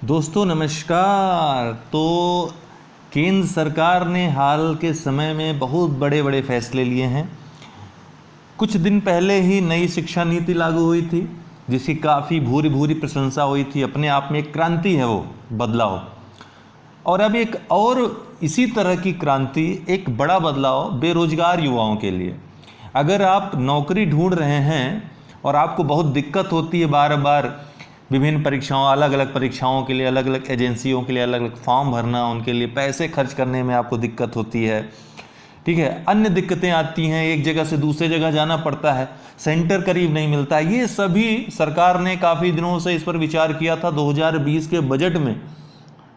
दोस्तों नमस्कार। तो केंद्र सरकार ने हाल के समय में बहुत बड़े बड़े फैसले लिए हैं। कुछ दिन पहले ही नई शिक्षा नीति लागू हुई थी, जिसकी काफ़ी भूरी भूरी प्रशंसा हुई थी। अपने आप में एक क्रांति है वो बदलाव। और अब एक और इसी तरह की क्रांति, एक बड़ा बदलाव बेरोजगार युवाओं के लिए। अगर आप नौकरी ढूंढ रहे हैं और आपको बहुत दिक्कत होती है, बार बार विभिन्न परीक्षाओं, अलग अलग परीक्षाओं के लिए, अलग अलग एजेंसियों के लिए अलग अलग फॉर्म भरना, उनके लिए पैसे खर्च करने में आपको दिक्कत होती है, ठीक है, अन्य दिक्कतें आती हैं, एक जगह से दूसरे जगह जाना पड़ता है, सेंटर करीब नहीं मिलता, ये सभी सरकार ने काफ़ी दिनों से इस पर विचार किया था। 2020 के बजट में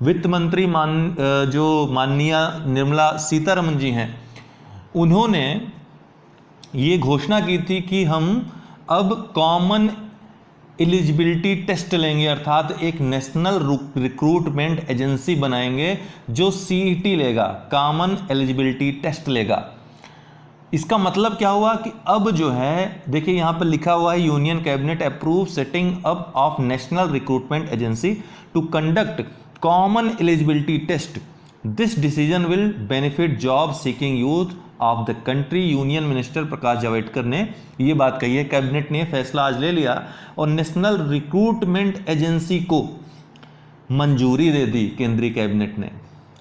वित्त मंत्री जो माननीय निर्मला सीतारमण जी हैं, उन्होंने ये घोषणा की थी कि हम अब कॉमन एलिजिबिलिटी टेस्ट लेंगे, अर्थात एक नेशनल रिक्रूटमेंट एजेंसी बनाएंगे जो सीईटी लेगा, कॉमन एलिजिबिलिटी टेस्ट लेगा। इसका मतलब क्या हुआ कि अब जो है, देखिए यहाँ पर लिखा हुआ है, union cabinet approve setting up of national recruitment agency to conduct common eligibility test. This decision will benefit job seeking youth of the country. Union minister Prakash Javadekar ने ये बात कही है। कैबिनेट ने फैसला आज ले लिया और नेशनल रिक्रूटमेंट एजेंसी को मंजूरी दे दी केंद्रीय कैबिनेट ने।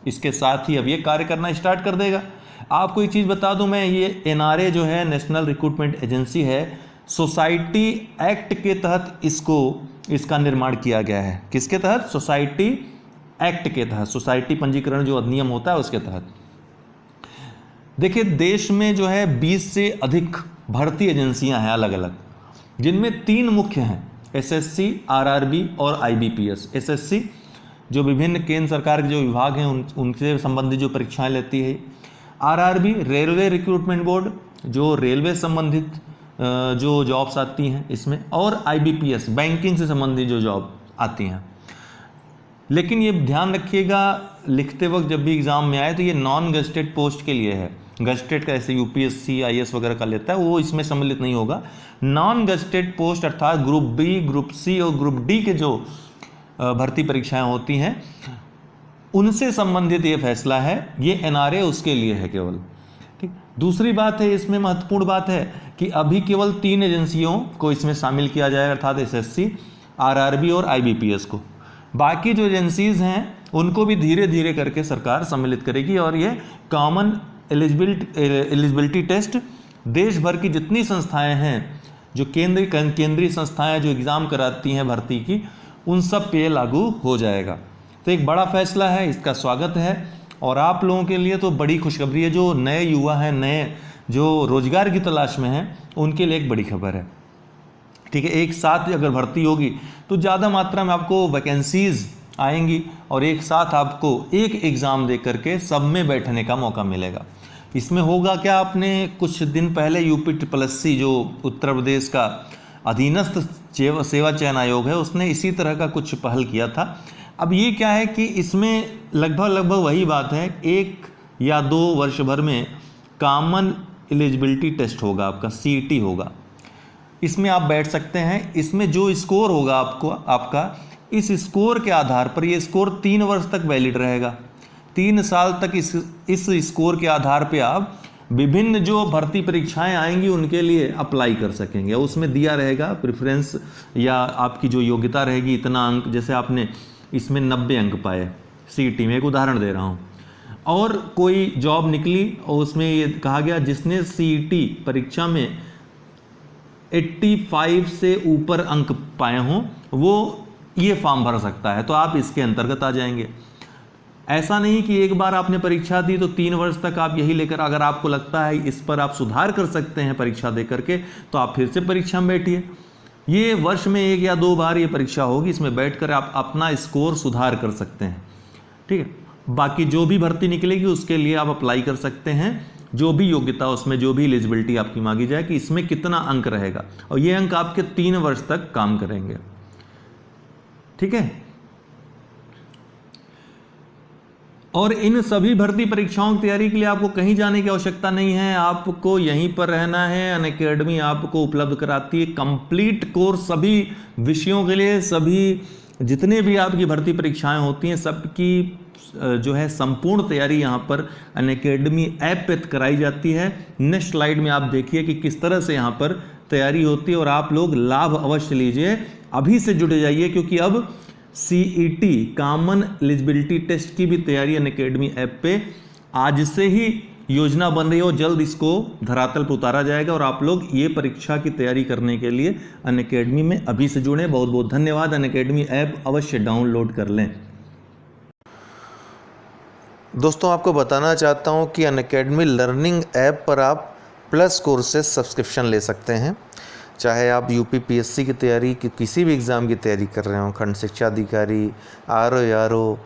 इसके साथ ही अब ये कार्य करना स्टार्ट कर देगा। आपको एक चीज़ बता दूं मैं, ये एनआरए जो है, नेशनल रिक्रूटमेंट एजेंसी है, सोसाइटी एक्ट के तहत इसका निर्माण किया गया है। किसके तहत? सोसाइटी एक्ट के तहत, सोसाइटी पंजीकरण जो अधिनियम होता है उसके तहत। देखिए देश में जो है 20 से अधिक भर्ती एजेंसियां हैं अलग अलग, जिनमें 3 मुख्य हैं, एसएससी, आरआरबी और आईबीपीएस। एसएससी जो विभिन्न केंद्र सरकार के जो विभाग हैं उनसे संबंधित जो परीक्षाएं लेती है। आरआरबी रेलवे रिक्रूटमेंट बोर्ड, जो रेलवे संबंधित जो जॉब्स आती हैं इसमें, और आईबीपीएस बैंकिंग से संबंधित जो जॉब आती हैं। लेकिन ये ध्यान रखिएगा, लिखते वक्त जब भी एग्जाम में आए तो ये नॉन गजेटेड पोस्ट के लिए है। गजेटेड का ऐसे यूपीएससी आईएएस वगैरह का लेता है, वो इसमें सम्मिलित नहीं होगा। नॉन गजेटेड पोस्ट अर्थात ग्रुप बी, ग्रुप सी और ग्रुप डी के जो भर्ती परीक्षाएं होती हैं, उनसे संबंधित ये फैसला है। ये एनआरए उसके लिए है केवल, ठीक। दूसरी बात है, इसमें महत्वपूर्ण बात है कि अभी केवल 3 एजेंसियों को इसमें शामिल किया जाएगा, अर्थात एसएससी, आरआरबी और आईबीपीएस को। बाकी जो एजेंसीज हैं उनको भी धीरे धीरे करके सरकार सम्मिलित करेगी। और ये कॉमन एलिजिबिलिटी टेस्ट देश भर की जितनी संस्थाएं हैं, जो केंद्रीय संस्थाएं जो एग्ज़ाम कराती हैं भर्ती की, उन सब पे लागू हो जाएगा। तो एक बड़ा फैसला है, इसका स्वागत है। और आप लोगों के लिए तो बड़ी खुशखबरी है, जो नए युवा हैं, नए जो रोजगार की तलाश में हैं, उनके लिए एक बड़ी खबर है, ठीक है। एक साथ अगर भर्ती होगी तो ज़्यादा मात्रा में आपको वैकेंसीज आएंगी और एक साथ आपको एक एग्ज़ाम दे करके सब में बैठने का मौका मिलेगा। इसमें होगा क्या, आपने कुछ दिन पहले यूपीएससी जो उत्तर प्रदेश का अधीनस्थ सेवा चयन आयोग है, उसने इसी तरह का कुछ पहल किया था। अब ये क्या है कि इसमें लगभग वही बात है, 1 या 2 वर्ष भर में कॉमन एलिजिबिलिटी टेस्ट होगा, आपका सीईटी होगा। इसमें आप बैठ सकते हैं। इसमें जो स्कोर होगा आपका, इस स्कोर के आधार पर, ये स्कोर 3 वर्ष तक वैलिड रहेगा। 3 साल तक इस स्कोर के आधार पे आप विभिन्न जो भर्ती परीक्षाएं आएंगी उनके लिए अप्लाई कर सकेंगे। उसमें दिया रहेगा प्रेफरेंस, या आपकी जो योग्यता रहेगी इतना अंक, जैसे आपने इसमें 90 अंक पाए सीईटी में, एक उदाहरण दे रहा हूँ, और कोई जॉब निकली और उसमें ये कहा गया जिसने सीईटी परीक्षा में 85 से ऊपर अंक पाए हों वो ये फॉर्म भर सकता है, तो आप इसके अंतर्गत आ जाएंगे। ऐसा नहीं कि एक बार आपने परीक्षा दी तो 3 वर्ष तक आप यही लेकर, अगर आपको लगता है इस पर आप सुधार कर सकते हैं परीक्षा दे करके, तो आप फिर से परीक्षा में बैठिए। ये वर्ष में 1 या 2 बार ये परीक्षा होगी, इसमें बैठकर आप अपना स्कोर सुधार कर सकते हैं, ठीक है। बाकी जो भी भर्ती निकलेगी उसके लिए आप अप्लाई कर सकते हैं, जो भी योग्यता, उसमें जो भी एलिजिबिलिटी आपकी मांगी जाए कि इसमें कितना अंक रहेगा, और ये अंक आपके 3 वर्ष तक काम करेंगे, ठीक है। और इन सभी भर्ती परीक्षाओं की तैयारी के लिए आपको कहीं जाने की आवश्यकता नहीं है, आपको यहीं पर रहना है। अनअकैडमी आपको उपलब्ध कराती है कंप्लीट कोर्स, सभी विषयों के लिए, सभी जितने भी आपकी भर्ती परीक्षाएं होती हैं सबकी जो है संपूर्ण तैयारी यहाँ पर अनअकैडमी ऐप पे कराई जाती है। नेक्स्ट स्लाइड में आप देखिए कि किस तरह से यहाँ पर तैयारी होती है और आप लोग लाभ अवश्य लीजिए, अभी से जुड़े जाइए, क्योंकि अब CET कॉमन एलिजिबिलिटी टेस्ट की भी तैयारी अनअकैडमी ऐप पे आज से ही योजना बन रही है और जल्द इसको धरातल पर उतारा जाएगा और आप लोग ये परीक्षा की तैयारी करने के लिए अनअकैडमी में अभी से जुड़ें। बहुत बहुत धन्यवाद। अनअकैडमी ऐप अवश्य डाउनलोड कर लें। दोस्तों, आपको बताना चाहता हूं कि अनअकैडमी लर्निंग ऐप पर आप प्लस कोर्सेज सब्सक्रिप्शन ले सकते हैं। चाहे आप UPPSC की तैयारी की किसी भी एग्ज़ाम की तैयारी कर रहे हो, खंड शिक्षा अधिकारी, RO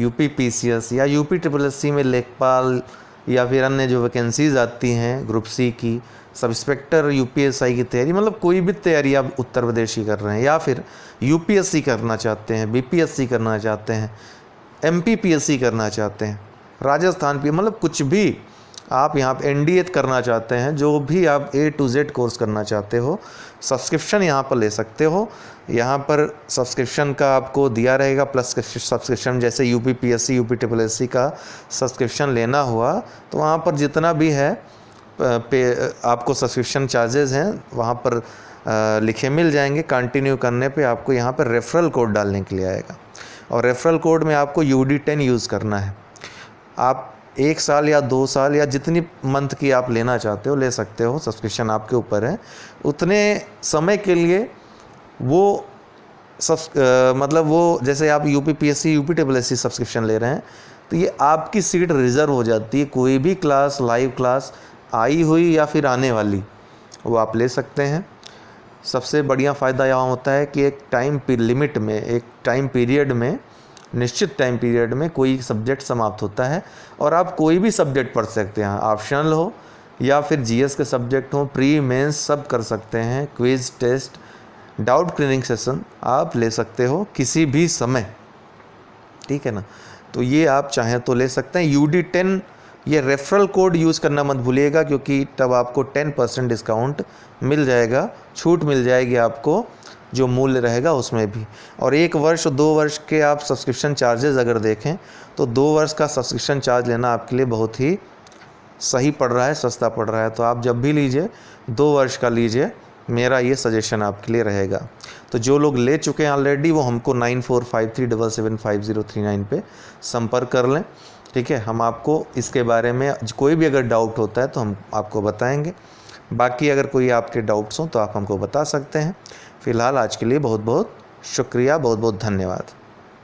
UPPCS या UPSSC में लेखपाल या फिर अन्य जो वैकेंसीज़ आती हैं ग्रुप C की, सब इंस्पेक्टर UPSI की तैयारी, मतलब कोई भी तैयारी आप उत्तर प्रदेश की कर रहे हैं या फिर UPSC करना चाहते हैं, BPSC करना चाहते हैं, MPPSC करना चाहते हैं, राजस्थान पे, मतलब कुछ भी आप यहाँ पे NDA करना चाहते हैं, जो भी आप A to Z कोर्स करना चाहते हो, सब्सक्रिप्शन यहाँ पर ले सकते हो। यहाँ पर सब्सक्रिप्शन का आपको दिया रहेगा प्लस सब्सक्रिप्शन, जैसे UPPSC UPSSC का सब्सक्रिप्शन लेना हुआ तो वहाँ पर जितना भी है आपको सब्सक्रिप्शन चार्जेस हैं वहाँ पर लिखे मिल जाएंगे। कंटिन्यू करने पे आपको यहाँ पर रेफरल कोड डालने के लिए आएगा और रेफरल कोड में आपको UD10 यूज़ करना है। आप 1 साल या 2 साल या जितनी मंथ की आप लेना चाहते हो ले सकते हो, सब्सक्रिप्शन आपके ऊपर है। उतने समय के लिए वो मतलब वो जैसे आप UPPSC UPSSC सब्सक्रिप्शन ले रहे हैं तो ये आपकी सीट रिज़र्व हो जाती है। कोई भी क्लास, लाइव क्लास आई हुई या फिर आने वाली, वो आप ले सकते हैं। सबसे बढ़िया फ़ायदा यहाँ होता है कि एक टाइम लिमिट में, एक टाइम पीरियड में, निश्चित टाइम पीरियड में कोई सब्जेक्ट समाप्त होता है और आप कोई भी सब्जेक्ट पढ़ सकते हैं, ऑप्शनल हो या फिर GS के सब्जेक्ट हो, प्री मेंस सब कर सकते हैं। Quiz, test, doubt clearing session आप ले सकते हो किसी भी समय, ठीक है ना। तो ये आप चाहें तो ले सकते हैं। UD10 ये रेफरल कोड यूज़ करना मत भूलिएगा, क्योंकि तब आपको 10% डिस्काउंट मिल जाएगा, छूट मिल जाएगी आपको जो मूल्य रहेगा उसमें भी। और 1 वर्ष 2 वर्ष के आप सब्सक्रिप्शन चार्जेस अगर देखें तो 2 वर्ष का सब्सक्रिप्शन चार्ज लेना आपके लिए बहुत ही सही पड़ रहा है, सस्ता पड़ रहा है। तो आप जब भी लीजिए 2 वर्ष का लीजिए, मेरा ये सजेशन आपके लिए रहेगा। तो जो लोग ले चुके हैं ऑलरेडी वो हमको 9453775039 पे संपर्क कर लें, ठीक है। हम आपको इसके बारे में कोई भी अगर डाउट होता है तो हम आपको बताएंगे। बाकी अगर कोई आपके डाउट्स हों तो आप हमको बता सकते हैं। फ़िलहाल आज के लिए बहुत बहुत शुक्रिया, बहुत बहुत धन्यवाद।